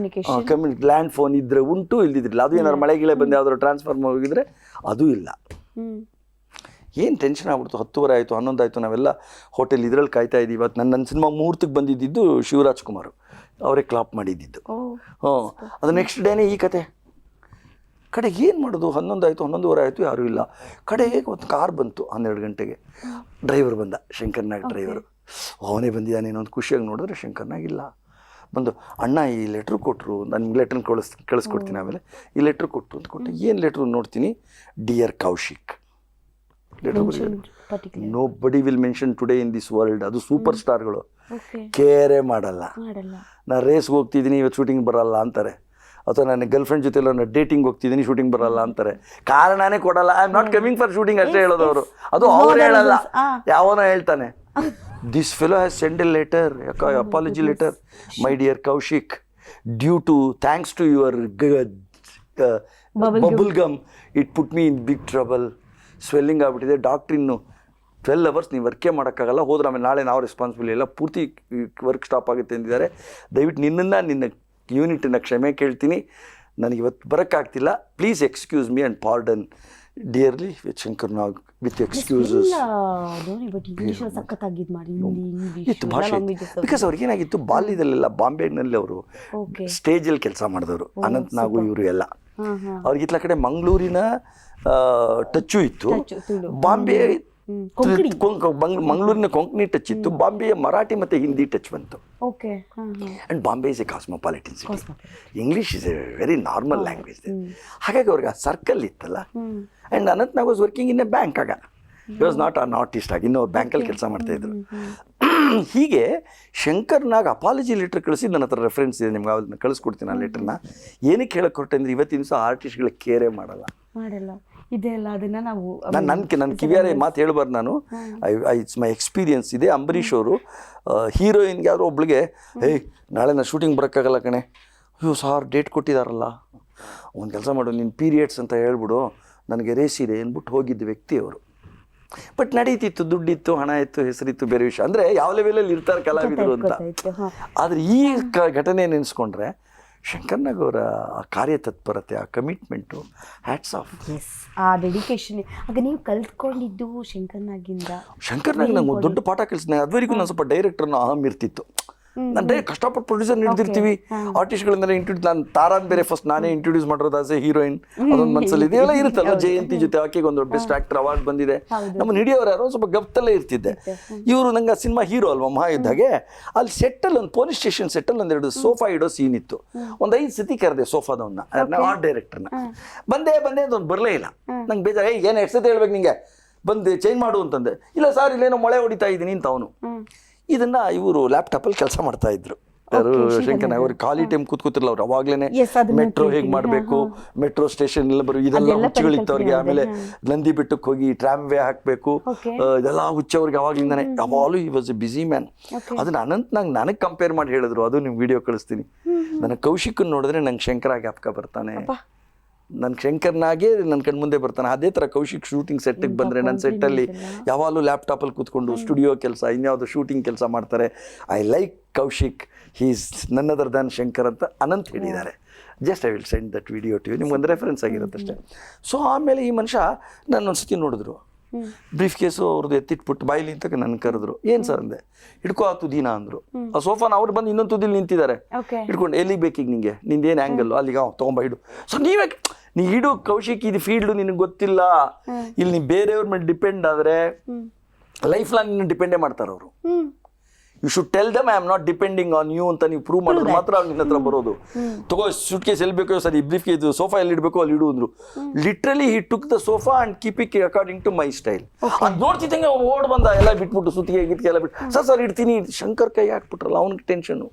ಲ್ಯಾಂಡ್ ಫೋನ್ ಇದ್ರೆ ಉಂಟು, ಇಲ್ದಿದ್ರಿಲ್ಲ. ಅದು ಏನಾದ್ರು ಮಳೆ ಗಿಳೆ ಬಂದು ಯಾವ್ದಾದ್ರು ಟ್ರಾನ್ಸ್ಫಾರ್ಮ್ ಹೋಗಿದ್ರೆ ಅದು ಇಲ್ಲ. ಏನು ಟೆನ್ಷನ್ ಆಗ್ಬಿಡ್ತು. 10:30 ಆಯಿತು, 11 ಆಯಿತು. ನಾವೆಲ್ಲ ಹೋಟೆಲ್ ಇದರಲ್ಲಿ ಕಾಯ್ತಾ ಇದ್ದೀವಿ. ಇವತ್ತು ನನ್ನ ಸಿನಿಮಾ ಮುಹೂರ್ತಕ್ಕೆ ಬಂದಿದ್ದು ಶಿವರಾಜ್ ಕುಮಾರ್ ಅವರೇ ಕ್ಲಾಪ್ ಮಾಡಿದ್ದಿದ್ದು. ಅದು ನೆಕ್ಸ್ಟ್ ಡೇನೇ ಈ ಕತೆ. ಕಡೆಗೆ ಏನು ಮಾಡೋದು, 11 ಆಯಿತು, 11:15 ಆಯಿತು, ಯಾರೂ ಇಲ್ಲ. ಕಡೆಗೆ ಒಂದು ಕಾರ್ ಬಂತು 12 ಗಂಟೆಗೆ. ಡ್ರೈವರ್ ಬಂದ, ಶಂಕರ್ ನಾಗ್ ಡ್ರೈವರು. ಅವನೇ ಬಂದಿದ್ದಾನೆ ಏನೋ ಒಂದು ಖುಷಿಯಾಗಿ ನೋಡಿದ್ರೆ ಶಂಕರ್ ನಾಗ್ ಇಲ್ಲ. ಬಂದು ಅಣ್ಣ ಈ ಲೆಟ್ರ್ ಕೊಟ್ಟರು, ನನಗೆ ಲೆಟ್ರನ್ನ ಕಳಿಸ್ಕೊಡ್ತೀನಿ ಆಮೇಲೆ. ಈ ಲೆಟ್ರ್ ಕೊಟ್ಟು ಅಂತ ಕೊಟ್ಟೆ. ಏನು ಲೆಟ್ರು ನೋಡ್ತೀನಿ, ಡಿಯರ್ ಕೌಶಿಕ್ ಲೆಟ್ರ್ ಬರೀ. ನೋ ಬಡಿ will mention today in this world. ಅದು ಸೂಪರ್ ಸ್ಟಾರ್ಗಳು ಕೇರೇ ಮಾಡಲ್ಲ. ನಾನು ರೇಸ್ಗೆ ಹೋಗ್ತಿದ್ದೀನಿ, ಇವತ್ತು ಶೂಟಿಂಗ್ ಬರಲ್ಲ ಅಂತಾರೆ. ಅಥವಾ ನನ್ನ ಗರ್ಲ್ ಫ್ರೆಂಡ್ ಜೊತೆ ನಾನು ಡೇಟಿಂಗ್ ಹೋಗ್ತಿದ್ದೀನಿ, ಶೂಟಿಂಗ್ ಬರಲ್ಲ ಅಂತಾರೆ. ಕಾರಣನೇ ಕೊಡಲ್ಲ. I am not coming for shooting ಅಷ್ಟೇ ಹೇಳೋದು ಅವರು. ಅದು ಅವ್ರು ಹೇಳಲ್ಲ, ಯಾವನೋ ಹೇಳ್ತಾನೆ. This fellow has send a letter, apology letter, my dear Kaushik, due to thanks to your bubble gum it put me in big trouble. Swelling ಆಗಿಬಿಟ್ಟಿದೆ. ಡಾಕ್ಟ್ರಿನ್ನು 12 hours ನೀವು ವರ್ಕೇ ಮಾಡೋಕ್ಕಾಗಲ್ಲ, ಹೋದ್ರೆ ಆಮೇಲೆ ನಾಳೆ ನಾವು ರೆಸ್ಪಾನ್ಸಿಬಲ್ ಇಲ್ಲ, ಪೂರ್ತಿ ವರ್ಕ್ ಸ್ಟಾಪ್ ಆಗುತ್ತೆ ಅಂದಿದ್ದಾರೆ. ದಯವಿಟ್ಟು ನಿನ್ನ ಯೂನಿಟನ್ನು ಕ್ಷಮೆ ಕೇಳ್ತೀನಿ, ನನಗೆ ಇವತ್ತು ಬರೋಕ್ಕಾಗ್ತಿಲ್ಲ. Please excuse me and pardon dearly with Shankar Nag with excuses but English ಸಖತ್ತಾಗಿದ್ ಮಾಡಿ ಹಿಂದಿ ಇತ್ತು ಭಾಷೆ ಬಿಕಾಸ್ ಅವ್ರಿಗೆ ಏನಾಗಿತ್ತು ಬಾಲ್ಯದಲ್ಲೆಲ್ಲ ಬಾಂಬೆನಲ್ಲಿ ಅವರು ಸ್ಟೇಜಲ್ಲಿ ಕೆಲಸ ಮಾಡಿದವರು ಅನಂತ್ ನಾಗು ಇವರು ಎಲ್ಲ ಅವ್ರಿಗೆ ಇತ್ಲ ಕಡೆ ಮಂಗಳೂರಿನ ಟಚ್ಚು ಇತ್ತು, ಬಾಂಬೆ ಮಂಗಳೂರಿನ ಕೊಂಕಣಿ ಟಚ್ ಇತ್ತು, ಬಾಂಬೆಯ ಮರಾಠಿ ಮತ್ತೆ ಹಿಂದಿ ಟಚ್ ಬಂತು. And Bombay is a cosmopolitan city, English is a very normal language. ಹಾಗಾಗಿ ಅವ್ರಿಗೆ ಆ ಸರ್ಕಲ್ ಇತ್ತಲ್ಲ. And Anant Nag was working in a bank ಆಗ, he was not an artist ಆಗಿ, ಇನ್ನು ಅವ್ರು ಬ್ಯಾಂಕಲ್ಲಿ ಕೆಲಸ ಮಾಡ್ತಾ ಇದ್ರು. ಹೀಗೆ ಶಂಕರ್ ನಾಗ್ ಅಪಾಲಜಿ ಲೆಟರ್ ಕಳಿಸಿ, ನನ್ನ ಹತ್ರ ರೆಫರೆನ್ಸ್ ಇದೆ, ನಿಮ್ಗೆ ಅದನ್ನ ಕಳಿಸ್ಕೊಡ್ತೀನಿ ಆ ಲೆಟರ್ನ. ಏನಕ್ಕೆ ಹೇಳಕ್ಕೆ ಹೊರಟೆ ಅಂದರೆ ಇವತ್ತಿನ ದಿವಸ ಆರ್ಟಿಸ್ಟ್ಗಳ ಕೇರೇ ಮಾಡಲ್ಲ. ಇದೆಲ್ಲ ಅದನ್ನ ನಾವು ನನ್ನ ಕಿವಿಯಾರೆ ಮಾತು ಹೇಳ್ಬಾರ್ದು ನಾನು, ಇಟ್ಸ್ ಮೈ ಎಕ್ಸ್ಪೀರಿಯನ್ಸ್ ಇದೆ. ಅಂಬರೀಷ್ ಅವರು ಹೀರೋಯಿನ್ಗೆ ಯಾರೋ ಒಬ್ಳಿಗೆ ಏಯ್ ನಾಳೆ ನಾನು ಶೂಟಿಂಗ್ ಬರೋಕ್ಕಾಗಲ್ಲ ಕಣೆ, ಅಯ್ಯೋ ಸಾರ್ ಡೇಟ್ ಕೊಟ್ಟಿದ್ದಾರಲ್ಲ, ಒಂದು ಕೆಲಸ ಮಾಡು ನೀನು ಪೀರಿಯಡ್ಸ್ ಅಂತ ಹೇಳ್ಬಿಡು, ನನಗೆ ರೇಸ್ ಇದೆ ಅಂದ್ಬಿಟ್ಟು ಹೋಗಿದ್ದ ವ್ಯಕ್ತಿ ಅವರು. ಬಟ್ ನಡೀತಿತ್ತು, ದುಡ್ಡಿತ್ತು, ಹಣ ಇತ್ತು, ಹೆಸರಿತ್ತು, ಬೇರೆ ವಿಷಯ. ಅಂದರೆ ಯಾವ ಲೆವೆಲಲ್ಲಿ ಇರ್ತಾರೆ ಕಲಾವಿದರು ಅಂತ. ಆದರೆ ಈ ಘಟನೆ ನೆನೆಸ್ಕೊಂಡ್ರೆ ಶಂಕರ್ ನಾಗ್ ಅವರ ಕಾರ್ಯತತ್ಪರತೆ, ಆ ಕಮಿಟ್ಮೆಂಟು, ಹ್ಯಾಟ್ಸ್ ಆಫ್. ಆ ಡೆಡಿಕೇಶನ್. ಆಗ ನೀವು ಕಲ್ತ್ಕೊಂಡಿದ್ದು ಶಂಕರ್ ನಾಗಿಂದ? ಶಂಕರ್ ನಾಗ್ ನಂಗೆ ಒಂದು ದೊಡ್ಡ ಪಾಠ ಕಲಿಸಿದೆ. ಅದುವರೆಗೂ ನಾನು ಸ್ವಲ್ಪ ಡೈರೆಕ್ಟರ್ನ ಅಹಂ ಇರ್ತಿತ್ತು. ನಾನು ಕಷ್ಟಪಟ್ಟು ಪ್ರೊಡ್ಯೂಸರ್ ಹಿಡಿದಿರ್ತೀವಿ, ಆರ್ಟಿಸ್ಟ್ಗಳಿಂದ ಇಂಟ್ರೊಡ್ಯೂಸ್, ನಾನು ತಾರಾನ್ ಬೇರೆ ಫಸ್ಟ್ ನಾನೇ ಇಂಟ್ರೊಡ್ಯೂಸ್ ಮಾಡಿರೋದು ಆಸ್ ಎ ಹೀರೋಯಿನ್, ಅದೊಂದು ಮನಸ್ಸಲ್ಲಿ ಇದೆಲ್ಲ ಇರುತ್ತಲ್ಲ. ಜಯಂತಿ ಜೊತೆ ಆಕೆಗೆ ಒಂದು ಬೆಸ್ಟ್ ಆಕ್ಟರ್ ಅವಾರ್ಡ್ ಬಂದಿದೆ, ನಮ್ಮನ್ನು ಹಿಡಿಯೋರು ಯಾರೋ ಸ್ವಲ್ಪ ಗಪ್ತಲ್ಲೇ ಇರ್ತಿದ್ದೆ. ಇವರು ನಂಗೆ ಸಿನಿಮಾ ಹೀರೋ ಅಲ್ವಾ ಮಹಾಯುದ್ಧಾಗೆ, ಅಲ್ಲಿ ಸೆಟ್ಟಲ್ಲಿ ಒಂದು ಪೊಲೀಸ್ ಸ್ಟೇಷನ್ ಸೆಟ್ಟಲ್ಲಿ ಒಂದೆರಡು ಸೋಫಾ ಇಡೋ ಸೀನ್ ಇತ್ತು. ಒಂದು 5 ಸತಿ ಕರೆದೆ ಸೋಫಾದವನ್ನ, ಆರ್ಟ್ ಡೈರೆಕ್ಟರ್ನ. ಬಂದೇ ಅಂತ ಒಂದು ಬರಲೇ ಇಲ್ಲ. ನಂಗೆ ಬೇಜಾರು, ಏನು 2 ಸತಿ ಹೇಳ್ಬೇಕು ನಿಂಗೆ, ಬಂದು ಚೇಂಜ್ ಮಾಡು ಅಂತಂದೆ. ಇಲ್ಲ ಸರ್ ಇಲ್ಲೇನೋ ಮಳೆ ಹೊಡಿತಾ ಇದ್ದೀನಿ ಅಂತ ಅವನು. ಇದನ್ನ ಇವರು ಲ್ಯಾಪ್ಟಾಪಲ್ಲಿ ಕೆಲಸ ಮಾಡ್ತಾ ಇದ್ರು ಯಾರು, ಶಂಕರ್ ನಾಗ್. ಅವ್ರಿಗೆ ಖಾಲಿ ಟೈಮ್ ಕೂತಿರಲ್ಲ ಅವ್ರು, ಅವಾಗ್ಲೇನೆ ಮೆಟ್ರೋ ಹೇಗೆ ಮಾಡಬೇಕು, ಮೆಟ್ರೋ ಸ್ಟೇಷನ್ ಎಲ್ಲ ಬರೋ ಇದೆಲ್ಲ ಹುಚ್ಚುಗಳಿತ್ತು ಅವ್ರಿಗೆ. ಆಮೇಲೆ ನಂದಿ ಬೆಟ್ಟಕ್ಕೆ ಹೋಗಿ ಟ್ರಾಮ್ ವೇ ಹಾಕಬೇಕು, ಇದೆಲ್ಲ ಹುಚ್ಚ ಅವ್ರಿಗೆ ಅವಾಗ್ಲಿಂದಾನೆ. ಯಾವಾಗಲೂ ಈ ವಾಸ್ ಎ ಬಿಸಿ ಮ್ಯಾನ್. ಅದನ್ನ ಅನಂತ್ ನಾಗ್ ನನಗೆ ಕಂಪೇರ್ ಮಾಡಿ ಹೇಳಿದ್ರು, ಅದು ನಿಮ್ಗೆ ವಿಡಿಯೋ ಕಳಿಸ್ತೀನಿ. ನನಗೆ ಕೌಶಿಕನ್ ನೋಡಿದ್ರೆ ನಂಗೆ ಶಂಕರ ಜ್ಞಾಪಕ ಬರ್ತಾನೆ, ನನ್ನ ಶಂಕರ್ನಾಗೆ ನನ್ನ ಕಣ್ಣು ಮುಂದೆ ಬರ್ತಾನೆ. ಅದೇ ಥರ ಕೌಶಿಕ್ ಶೂಟಿಂಗ್ ಸೆಟ್ಟಿಗೆ ಬಂದರೆ ನನ್ನ ಸೆಟ್ಟಲ್ಲಿ ಯಾವಾಗಲೂ ಲ್ಯಾಪ್ಟಾಪಲ್ಲಿ ಕೂತ್ಕೊಂಡು ಸ್ಟುಡಿಯೋ ಕೆಲಸ, ಇನ್ಯಾವುದೋ ಶೂಟಿಂಗ್ ಕೆಲಸ ಮಾಡ್ತಾರೆ. I like Kaushik, he is none other than Shankar ಅಂತ ಅನಂತ್ ಹೇಳಿದ್ದಾರೆ. Just I will send that video to you, ನಿಮ್ಗೆ ಒಂದು ರೆಫರೆನ್ಸ್ ಆಗಿರುತ್ತೆ ಅಷ್ಟೇ. ಸೊ ಆಮೇಲೆ ಈ ಮನುಷ್ಯ ನಾನು ಒಂದು ಸತಿ ನೋಡಿದ್ರು, ಬ್ರೀಫ್ ಕೇಸು ಅವ್ರದ್ದು ಎತ್ತಿಟ್ಬಿಟ್ಟು ಬಾಯಿಲಿ ಅಂತ ನನ್ನ ಕರೆದ್ರು. ಏನು ಸರ್ ಅಂದೆ, ಹಿಡ್ಕೋ ಆ ತುದಿನ ಅಂದರು. ಆ ಸೋಫಾನ ಅವ್ರು ಬಂದು ಇನ್ನೊಂದು ತುದಿಲಿ ನಿಂತಿದ್ದಾರೆ, ಹಿಡ್ಕೊಂಡು ಎಲ್ಲಿಗೆ ಬೇಕೀಗ ನಿಂಗೆ, ನಿಂದೇನು ಆ್ಯಂಗಲ್ಲು ಅಲ್ಲಿಗೆ ತೊಗೊಂಬ ಹಿಡು. ಸೊ ನೀ ಹಿಡು ಕೌಶಿಕ್, ಇದು ಫೀಲ್ಡು ನಿನಗೆ ಗೊತ್ತಿಲ್ಲ, ಇಲ್ಲಿ ನೀ ಬೇರೆಯವ್ರ ಮೇಲೆ ಡಿಪೆಂಡ್ ಆದರೆ ಲೈಫ್ ಲಾಂಗ್ ನಿನ್ನ ಡಿಪೆಂಡೇ ಮಾಡ್ತಾರೆ ಅವರು. You should tell them I am not depending on you ಅಂತ ನೀವು ಪ್ರೂವ್ ಮಾಡಿದ್ರೆ ಮಾತ್ರ ಅವ್ರು ನಿನ್ನ ಹತ್ರ ಬರೋದು. ತಗೋ ಸೂಟ್ ಕೇಸ್ ಎಲ್ಲಿ ಬೇಕೋ ಸರಿ, ಬ್ರೀಫ್ ಕೇಸ್ ಸೋಫಾ ಎಲ್ಲಿ ಇಡಬೇಕು ಅಲ್ಲಿ ಇಡು ಅಂದ್ರು. Literally he took the sofa and keep it according to my style. ಅದು ನೋಡ್ತಿದ್ದಂಗೆ ಓಡ್ ಬಂದ, ಎಲ್ಲ ಬಿಟ್ಬಿಟ್ಟು ಸುತ್ತಿಗೆ ಗಿತ್ತಿಗೆ ಎಲ್ಲ ಬಿಟ್ಟು ಸರ್ ಇಡ್ತೀನಿ. ಶಂಕರ್ ಕೈ ಹಾಕ್ಬಿಟ್ರಲ್ಲ ಅವ್ನಿಗೆ ಟೆನ್ಷನು.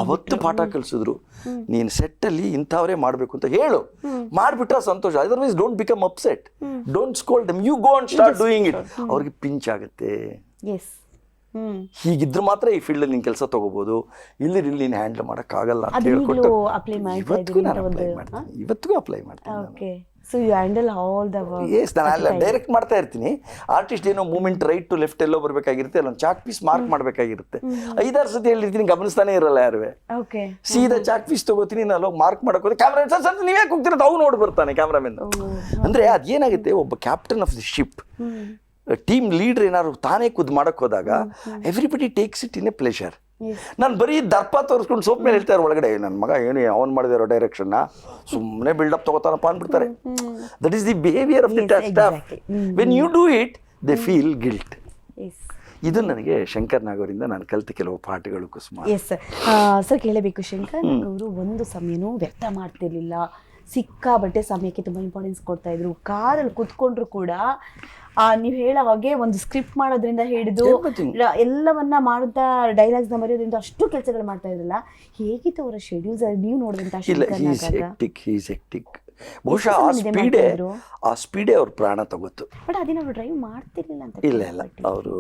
ಅವತ್ತು ಪಾಠ ಕಲಿಸಿದ್ರು, ನೀನು ಸೆಟ್ಟಲ್ಲಿ ಇಂಥವ್ರೇ ಮಾಡಬೇಕು ಅಂತ ಹೇಳು, ಮಾಡಿಬಿಟ್ರೆ ಸಂತೋಷ. Otherwise don't become upset, don't scold them, you go and start doing it. ಅವ್ರಿಗೆ ಪಿಂಚ್ ಆಗುತ್ತೆ. ಹೀಗಿದ್ರೆ ಮಾತ್ರ ಈ ಫೀಲ್ಡ್ ಅಲ್ಲಿ ನೀನು ಕೆಲಸ ತಗೋಬಹುದು, ಇಲ್ಲಿ ನೀನು ಹ್ಯಾಂಡಲ್ ಮಾಡೋಕ್ಕಾಗಲ್ಲ ಅಂತ ಹೇಳ್ಕೊಟ್ಟು ಇವತ್ತಿಗೂ ಅಪ್ಲೈ ಮಾಡ್ತೀನಿ. ನಾನು ಡೈರೆಕ್ಟ್ ಮಾಡ್ತಾ ಇರ್ತೀನಿ. ಆರ್ಟಿಸ್ಟ್ ಏನೋ ಮೂವ್ಮೆಂಟ್ ರೈಟ್ ಟು ಲೆಫ್ಟ್ ಎಲ್ಲೋ ಬರ್ಬೇಕಾಗಿರುತ್ತೆ, ಅಲ್ಲೊಂದು ಚಾಕ್ ಪೀಸ್ ಮಾರ್ಕ್ ಮಾಡ್ಬೇಕಾಗಿರುತ್ತೆ. 5-6 ಸತಿ ಹೇಳಿರ್ತೀನಿ, ಗಮನಿಸ್ತಾನೆ ಇರಲ್ಲ ಯಾರುವೆ. ಸೀದಾ ಚಾಕ್ ಪೀಸ್ ತಗೋತೀನಿ, ನಾನು ಅಲ್ಲೋಗಿ ಮಾರ್ಕ್ ಮಾಡಕ್ ಹೋದ್ರೆ ಕ್ಯಾಮ್ರಾ ಸರ್ ನೀವೇ ಹೋಗ್ತಿರೋದು ಅವ್ನು ನೋಡಿ ಬರ್ತಾನೆ ಕ್ಯಾಮ್ರಾಮನ್. ಅಂದ್ರೆ ಅದೇನಾಗುತ್ತೆ, ಒಬ್ಬ captain of the ship, team leader ಏನಾದ್ರು ತಾನೇ ಖುದ್ದು ಮಾಡಕ್ ಹೋದಾಗ everybody takes it in a pleasure. ನಾನು ಬರೀ ದರ್ಪ ತೋರಿಸ್ಕೊಂಡು ಸೋಪ್ ಮೇಲೆ ಹೇಳ್ತಾರೆ ಒಳಗಡೆ, ನನ್ನ ಮಗ ಏನು ಅವನು ಮಾಡಿದಾರೋ ಡೈರೆಕ್ಷನ್ನ, ಸುಮ್ಮನೆ ಬಿಲ್ಡಪ್ ತಗೋತಾನಪ್ಪ ಅಂದ್ಬಿಡ್ತಾರೆ. That is the behaviour of the staff. When you do it they feel guilt. ಇದು ನನಗೆ ಶಂಕರ್ ನಾಗ್ ಅವರಿಂದ ನಾನು ಕಲಿತ ಕೆಲವು ಪಾಠಗಳು ಕುಸುಮ. ಸರ್ ಕೇಳಬೇಕು, ಶಂಕರ್ ನಾಗ್ ಅವರು ಒಂದು ಸಮಯನೂ ವ್ಯರ್ಥ ಮಾಡ್ತಿರ್ಲಿಲ್ಲ, ಸಿಕ್ಕಾಬಟ್ಟೆ ಸಮಯಕ್ಕೆ ತುಂಬ ಇಂಪಾರ್ಟೆನ್ಸ್ ಕೊಡ್ತಾ ಇದ್ರು. ಕಾರಲ್ಲಿ ಕುತ್ಕೊಂಡ್ರು ಕೂಡ ನೀವು ಹೇಳೋ ಹಾಗೆ ಒಂದು ಸ್ಕ್ರಿಪ್ಟ್ ಮಾಡೋದ್ರಿಂದ ಹಿಡಿದು ಎಲ್ಲವನ್ನ ಮಾಡುತ್ತಾ ಡೈಲಾಗ್ಸ್ನ ಬರೆಯೋದ್ರಿಂದ ಅಷ್ಟು ಕೆಲಸಗಳು ಮಾಡ್ತಾ ಇದ್ರಲ್ಲ. ಹೇಗಿತ್ತು ಅವರ ಶೆಡ್ಯೂಲ್ಸ್ ನೀವು ನೋಡಿದಂತ? ಬಹುಶಃ ಆ ಸ್ಪೀಡೇ ಅವ್ರ ಪ್ರಾಣ ತಗೋತು. ಬಟ್ ಅದನ್ನ ಅವ್ರು ಡ್ರೈವ್ ಮಾಡ್ತಿರ್ಲಿಲ್ಲ ಅಂತ. ಇಲ್ಲ ಅವರು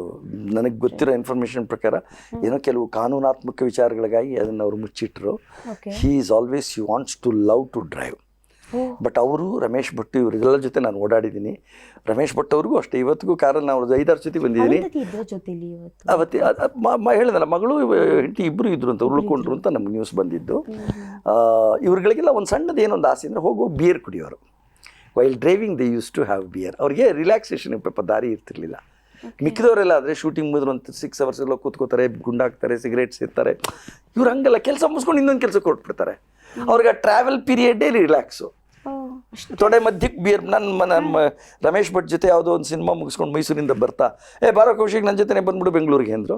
ನನಗೆ ಗೊತ್ತಿರೋ ಇನ್ಫಾರ್ಮೇಶನ್ ಪ್ರಕಾರ ಏನೋ ಕೆಲವು ಕಾನೂನಾತ್ಮಕ ವಿಚಾರಗಳಿಗಾಗಿ ಅದನ್ನು ಅವರು ಮುಚ್ಚಿಟ್ರು. He is always he wants to love to drive. But ಅವರು ರಮೇಶ್ ಭಟ್ ಇವರಿಗೆಲ್ಲ ಜೊತೆ ನಾನು ಓಡಾಡಿದ್ದೀನಿ. ರಮೇಶ್ ಭಟ್ ಅವ್ರಿಗೂ ಅಷ್ಟೇ, ಇವತ್ತಿಗೂ ಕಾರಲ್ಲಿ ನಾವು 5-6 ಜೊತೆ ಬಂದಿದ್ದೀನಿ. ಅವತ್ತು ಹೇಳಿದಲ್ಲ, ಮಗಳು ಹೆಂಡತಿ ಇಬ್ಬರು ಇದ್ರು ಅಂತ, ಉಳ್ಕೊಂಡ್ರು ಅಂತ ನಮ್ಗೆ ನ್ಯೂಸ್ ಬಂದಿದ್ದು. ಇವ್ರುಗಳಿಗೆಲ್ಲ ಒಂದು ಸಣ್ಣದು ಏನೊಂದು ಆಸೆ ಅಂದರೆ ಹೋಗಿ ಬಿಯರ್ ಕುಡಿಯೋರು. While driving they used to have beer. ಅವ್ರಿಗೆ ರಿಲ್ಯಾಕ್ಸೇಷನ್ ಪಾಪ ದಾರಿ ಇರ್ತಿರ್ಲಿಲ್ಲ. ಮಿಕ್ಕಿದವರೆಲ್ಲ ಆದರೆ ಶೂಟಿಂಗ್ ಮುಗಿದ್ರೆ ಒಂದು 6 hours ಎಲ್ಲ ಕೂತ್ಕೋತಾರೆ, ಗುಂಡಾಕ್ತಾರೆ, ಸಿಗರೇಟ್ಸ್ ಇರ್ತಾರೆ. ಇವ್ರು ಹಂಗಲ್ಲ, ಕೆಲಸ ಮುಗಿಸ್ಕೊಂಡು ಇನ್ನೊಂದು ಕೆಲಸ ಕೊಟ್ಬಿಡ್ತಾರೆ. ಅವ್ರಿಗೆ ಟ್ರಾವೆಲ್ ಪೀರಿಯಡ್ಡೇ ರಿಲ್ಯಾಕ್ಸು. ತೊಡೆ ಮಧ್ಯಕ್ಕೆ ಬಿಯರ್. ನನ್ನ ರಮೇಶ್ ಭಟ್ ಜೊತೆ ಯಾವುದೋ ಒಂದು ಸಿನಿಮಾ ಮುಗಿಸ್ಕೊಂಡು ಮೈಸೂರಿಂದ ಬರ್ತಾ, ಬಾರೋ ಕೌಶಿಕ್ ನನ್ನ ಜೊತೆ ಬಂದ್ಬಿಡು ಬೆಂಗಳೂರಿಗೆ ಅಂದರು.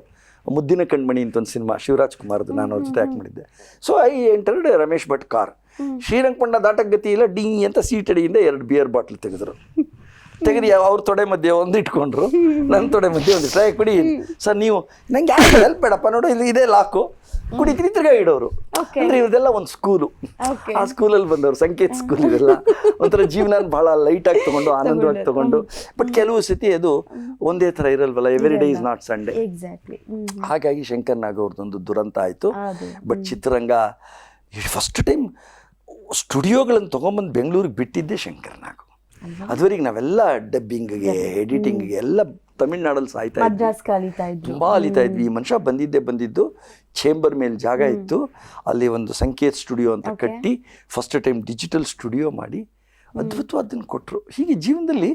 ಮುದ್ದಿನ ಕಣ್ಮಣಿ ಅಂತ ಒಂದು ಸಿನಿಮಾ ಶಿವರಾಜ್ ಕುಮಾರ್ದು, ನಾನು ಅವ್ರ ಜೊತೆ ಆ್ಯಕ್ಟ್ ಮಾಡಿದ್ದೆ. So I entered Ramesh Bhat car. Srirangapatna ದಾಟಕ್ಕೆ ಗತಿ ಇಲ್ಲ, ಡಿ ಅಂತ ಸೀಟಡಿಯಿಂದ 2 ಬಿಯರ್ ಬಾಟ್ಲ್ ತೆಗೆದ್ರು. ಅವ್ರ ತೊಡೆ ಮಧ್ಯೆ ಒಂದು ಇಟ್ಕೊಂಡ್ರು, ನನ್ನ ತೊಡೆ ಮಧ್ಯೆ ಒಂದು ಟ್ರೈ ಕುಡಿ ಸರ್ ನೀವು ನಂಗೆ ಯಾರು ಹೆಲ್ಪ್ ಬೇಡಪ್ಪ, ನೋಡು ಇಲ್ಲಿ ಇದೇ ಲಾಕು, ಕುಡಿತೀನಿ ತಿರ್ಗಾ ಇಡೋರು. ಅಂದ್ರೆ ಇವ್ರದೆಲ್ಲ ಒಂದು ಸ್ಕೂಲು. ಆ ಸ್ಕೂಲಲ್ಲಿ ಬಂದವರು, ಸಂಕೇತ್ ಸ್ಕೂಲ್. ಇದೆಲ್ಲ ಒಂಥರ ಜೀವನ ಬಹಳ ಲೈಟಾಗಿ ತಗೊಂಡು, ಆನಂದವಾಗಿ ತಗೊಂಡು. ಬಟ್ ಕೆಲವು ಸತಿ ಅದು ಒಂದೇ ಥರ ಇರಲ್ವಲ್ಲ, every day is not Sunday. ಹಾಗಾಗಿ ಶಂಕರ್ ನಾಗ್ ಅವ್ರದ್ದೊಂದು ದುರಂತ ಆಯಿತು. ಬಟ್ ಚಿತ್ರರಂಗ ಫಸ್ಟ್ ಟೈಮ್ ಸ್ಟುಡಿಯೋಗಳನ್ನು ತೊಗೊಂಬಂದು ಬೆಂಗಳೂರಿಗೆ ಬಿಟ್ಟಿದ್ದೆ ಶಂಕರ್ ನಾಗ್. ಅದುವರೆಗೆ ನಾವೆಲ್ಲ ಡಬ್ಬಿಂಗ್ಗೆ, ಎಡಿಟಿಂಗ್ಗೆ ಎಲ್ಲ ತಮಿಳ್ನಾಡಲ್ಲಿ ಸಾಯ್ತಾ ಇದ್ವಿ, ತುಂಬ ಅಲಿತಾ ಇದ್ವಿ. ಈ ಮನುಷ್ಯ ಬಂದಿದ್ದು ಚೇಂಬರ್ ಮೇಲೆ ಜಾಗ ಇತ್ತು, ಅಲ್ಲಿ ಒಂದು ಸಂಕೇತ್ ಸ್ಟುಡಿಯೋ ಅಂತ ಕಟ್ಟಿ ಫಸ್ಟ್ ಟೈಮ್ ಡಿಜಿಟಲ್ ಸ್ಟುಡಿಯೋ ಮಾಡಿ ಅದ್ಭುತವಾದನ್ನು ಕೊಟ್ಟರು. ಹೀಗೆ ಜೀವನದಲ್ಲಿ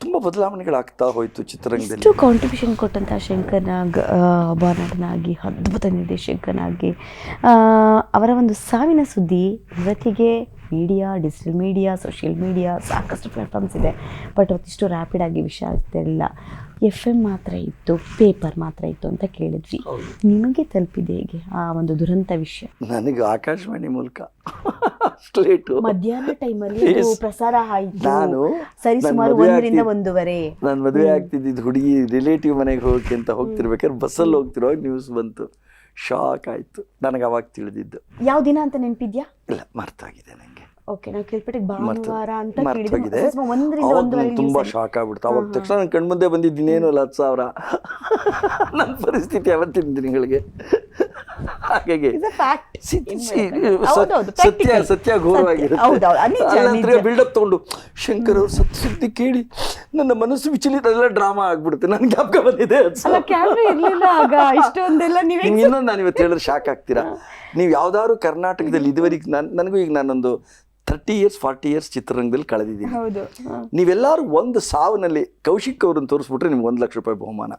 ತುಂಬ ಬದಲಾವಣೆಗಳಾಗ್ತಾ ಹೋಯಿತು ಚಿತ್ರರಂಗದಲ್ಲಿ. ಕಾಂಟ್ರಿಬ್ಯೂಷನ್ ಕೊಟ್ಟಂತಹ ಶಂಕರ್ ನಾಗ್ ಒಬ್ಬ ನಟನಾಗಿ, ಅದ್ಭುತ ನಿರ್ದೇಶಕನಾಗಿ, ಅವರ ಒಂದು ಸಾವಿನ ಸುದ್ದಿ ಇವತ್ತಿಗೆ media, digital media, social media ಸಾಕಷ್ಟು ಪ್ಲ್ಯಾಟ್ಫಾರ್ಮ್ಸ್ ಇದೆ. ಬಟ್ ಅವತ್ತಿಷ್ಟು ರ್ಯಾಪಿಡಾಗಿ ವಿಷಯ ಆಗ್ತಿರಲಿಲ್ಲ. FM ಮಾತ್ರ ಇತ್ತು, ಪೇಪರ್ ಮಾತ್ರ ಇತ್ತು ಅಂತ ಕೇಳಿದ್ವಿ. ನಿಮಗೆ ತಲುಪಿದೆ ಹೇಗೆ ಆ ಒಂದು ದುರಂತ ವಿಷಯ? ನನಗೆ ಆಕಾಶವಾಣಿ ಮೂಲಕ ಸ್ಟ್ರೇಟು ಮಧ್ಯಾಹ್ನ ಟೈಮಲ್ಲಿ ಪ್ರಸಾರ ಆಯಿತು. ನಾನು ಸರಿ ಸುಮಾರು 1ರಿಂದ 1:30 ನಾನು ಮದುವೆ ಆಗ್ತಿದ್ದಿದ್ದು ಹುಡುಗಿ ರಿಲೇಟಿವ್ ಮನೆಗೆ ಹೋಗಕ್ಕೆ ಅಂತ ಹೋಗ್ತಿರ್ಬೇಕಾದ್ರೆ ಬಸ್ಸಲ್ಲಿ ಹೋಗ್ತಿರುವಾಗ ನ್ಯೂಸ್ ಬಂತು. ಶಾಕ್ ಆಯಿತು. ನನಗೆ ಅವಾಗ ತಿಳಿದಿದ್ದು. ಯಾವ ದಿನ ಅಂತ ನೆನಪಿದ್ಯಾ? ಇಲ್ಲ, ಮರ್ತಾಗಿದೆ ನನಗೆ. ಓಕೆ, ನಾವು ಕೇಳ್ಪಟ್ಟಿಗೆ ಭಾನುವಾರ ಅಂತ ಮರ್ತಾಗಿದೆ. ತುಂಬ ಶಾಕ್ ಆಗ್ಬಿಡ್ತು. ಅವಾಗ ತಕ್ಷಣ ನನ್ನ ಕಣ್ಮುಂದೆ ಬಂದಿದ್ದೀನೇನು 10,000 ನನ್ನ ಪರಿಸ್ಥಿತಿ ಅವತ್ತಿನ ದಿನಗಳಿಗೆ. ಹಾಗಾಗಿ ಸತ್ಯ ಘೋರವಾಗಿರುತ್ತೆ. ಬಿಲ್ಡಪ್ ತಗೊಂಡು ಶಂಕರ್ ಅವ್ರ ಸುದ್ದಿ ಕೇಳಿ ನನ್ನ ಮನಸ್ಸು ವಿಚಲಿತ, ಎಲ್ಲ ಡ್ರಾಮಾ ಆಗ್ಬಿಡುತ್ತೆ. ನನ್ ಜ್ಞಾಪಕ ಬಂದಿದೆ. ಇನ್ನೊಂದು ನಾನು ಇವತ್ತು ಹೇಳಿದ್ರೆ ಶಾಕ್ ಆಗ್ತೀರಾ. ನೀವು ಯಾವ್ದಾದ್ರು ಕರ್ನಾಟಕದಲ್ಲಿ ಇದುವರೆಗೆ ನನಗೂ ಈಗ ನಾನೊಂದು 30 years 40 years ಚಿತ್ರರಂಗದಲ್ಲಿ ಕಳೆದಿದ್ದೀನಿ. ನೀವೆಲ್ಲರೂ ಒಂದು ಸಾವನಲ್ಲಿ ಕೌಶಿಕ್ ಅವ್ರನ್ನ ತೋರಿಸ್ಬಿಟ್ರೆ ನಿಮ್ಗೆ 1 ಲಕ್ಷ ರೂಪಾಯಿ ಬಹುಮಾನ.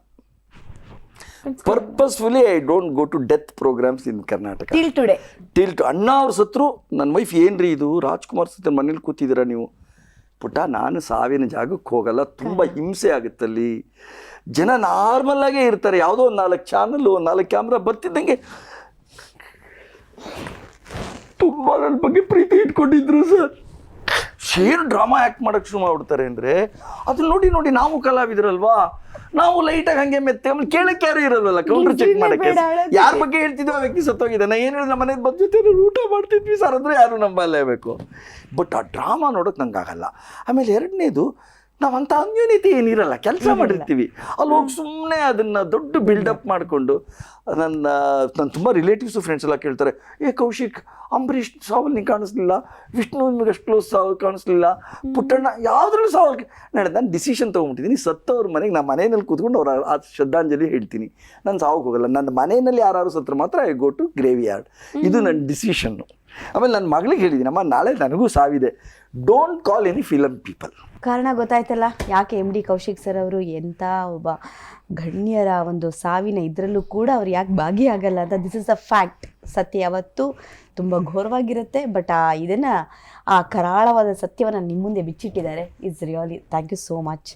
Purposefully I don't go to death programs in Karnataka till to. ಅಣ್ಣ ಅವ್ರು ಸತ್ರು ನನ್ನ ವೈಫ್ ಏನ್ರಿ ಇದು ರಾಜ್ಕುಮಾರ್ ಸತ್ರ ಮನೇಲಿ ಕೂತಿದ್ದೀರಾ ನೀವು? ಪುಟ್ಟ, ನಾನು ಸಾವಿನ ಜಾಗಕ್ಕೆ ಹೋಗಲ್ಲ, ತುಂಬ ಹಿಂಸೆ ಆಗುತ್ತಲ್ಲಿ. ಜನ ನಾರ್ಮಲ್ ಆಗೇ ಇರ್ತಾರೆ. ಯಾವುದೋ ಒಂದು 4 ಚಾನಲ್, 4 ಕ್ಯಾಮ್ರಾ ಬರ್ತಿದ್ದಂಗೆ ತುಂಬ ನನ್ನ ಬಗ್ಗೆ ಪ್ರೀತಿ ಇಟ್ಕೊಂಡಿದ್ರು ಸರ್. ಶೇರ್ ಡ್ರಾಮಾ ಆ್ಯಕ್ಟ್ ಮಾಡೋಕ್ಕೆ ಶುರು ಮಾಡ್ಬಿಡ್ತಾರೆ ಅಂದರೆ ಅದನ್ನ ನೋಡಿ ನಾವು ಕಲಾವಿದ್ರಲ್ವಾ, ನಾವು ಲೈಟಾಗಿ ಹಂಗೆ ಮೆತ್ತೆ. ಆಮೇಲೆ ಕೇಳಕ್ಕೆ ಯಾರು ಇರಲ್ವಲ್ಲ, ಕೌಂಟರ್ ಚೆಕ್ ಮಾಡೋಕ್ಕೆ. ಯಾರ ಬಗ್ಗೆ ಹೇಳ್ತಿದ್ವಿ ಆ ವ್ಯಕ್ತಿ ಸತ್ತೋಗಿದೆ. ನಾ ಏನು ಹೇಳಿದ್ರೆ ನಮ್ಮ ಮನೇಲಿ ಬಂದ ಜೊತೆ ಊಟ ಮಾಡ್ತಿದ್ವಿ ಸರ್ ಅಂದರೆ ಯಾರು ನಂಬಲೇಬೇಕು. ಬಟ್ ಆ ಡ್ರಾಮಾ ನೋಡೋಕೆ ನಂಗೆ ಆಗಲ್ಲ. ಆಮೇಲೆ ಎರಡನೇದು, ನಾವಂಥ ಅನ್ಯೋನ್ಯತೆ ಏನಿರಲ್ಲ, ಕೆಲಸ ಮಾಡಿರ್ತೀವಿ. ಅಲ್ಲಿ ಹೋಗಿ ಸುಮ್ಮನೆ ಅದನ್ನು ದೊಡ್ಡ ಬಿಲ್ಡಪ್ ಮಾಡಿಕೊಂಡು ನನ್ನ ತುಂಬ ರಿಲೇಟಿವ್ಸು ಫ್ರೆಂಡ್ಸ್ ಎಲ್ಲ ಕೇಳ್ತಾರೆ, ಕೌಶಿಕ್ ಅಂಬರೀಷ್ ಸಾವಲ್ಲಿ ನೀನು ಕಾಣಿಸ್ಲಿಲ್ಲ, ವಿಷ್ಣು ನಿಮಗೆ ಅಷ್ಟು ಕ್ಲೋಸ್ ಸಾವು ಕಾಣಿಸ್ಲಿಲ್ಲ, ಪುಟ್ಟಣ್ಣ ಯಾವುದ್ರಲ್ಲೂ ಸಾವಲ್ಲಿ. ನಾನು ಡಿಸಿಷನ್ ತೊಗೊಂಬಿಟ್ಟಿದ್ದೀನಿ. ಸತ್ತವ್ರ ಮನೆಗೆ ನಾನು ಮನೆಯಲ್ಲಿ ಕೂತ್ಕೊಂಡು ಅವ್ರ ಆ ಶ್ರದ್ಧಾಂಜಲಿ ಹೇಳ್ತೀನಿ. ನಾನು ಸಾವಕ್ಕೆ ಹೋಗಲ್ಲ. ನನ್ನ ಮನೆಯಲ್ಲಿ ಯಾರು ಸತ್ರ ಮಾತ್ರ I go to graveyard. ಇದು ನನ್ನ ಡಿಸಿಷನ್ನು. ಆಮೇಲೆ ನನ್ನ ಮಗಳಿಗೆ ಹೇಳಿದ್ದೀನಿ, ಅಮ್ಮ ನಾಳೆ ನನಗೂ ಸಾವಿದೆ, don't call any film people. ಕಾರಣ ಗೊತ್ತಾಯ್ತಲ್ಲ ಯಾಕೆ MD ಕೌಶಿಕ್ ಸರ್ ಅವರು ಎಂಥ ಒಬ್ಬ ಗಣ್ಯರ ಒಂದು ಸಾವಿನ ಇದರಲ್ಲೂ ಕೂಡ ಅವ್ರು ಯಾಕೆ ಭಾಗಿಯಾಗಲ್ಲ ಅಂತ. This is a fact. ಸತ್ಯ ಯಾವತ್ತೂ ತುಂಬ ಘೋರವಾಗಿರುತ್ತೆ. ಬಟ್ ಇದನ್ನು ಆ ಕರಾಳವಾದ ಸತ್ಯವನ್ನು ನಿಮ್ಮ ಮುಂದೆ ಬಿಚ್ಚಿಟ್ಟಿದ್ದಾರೆ. It's really thank you so much.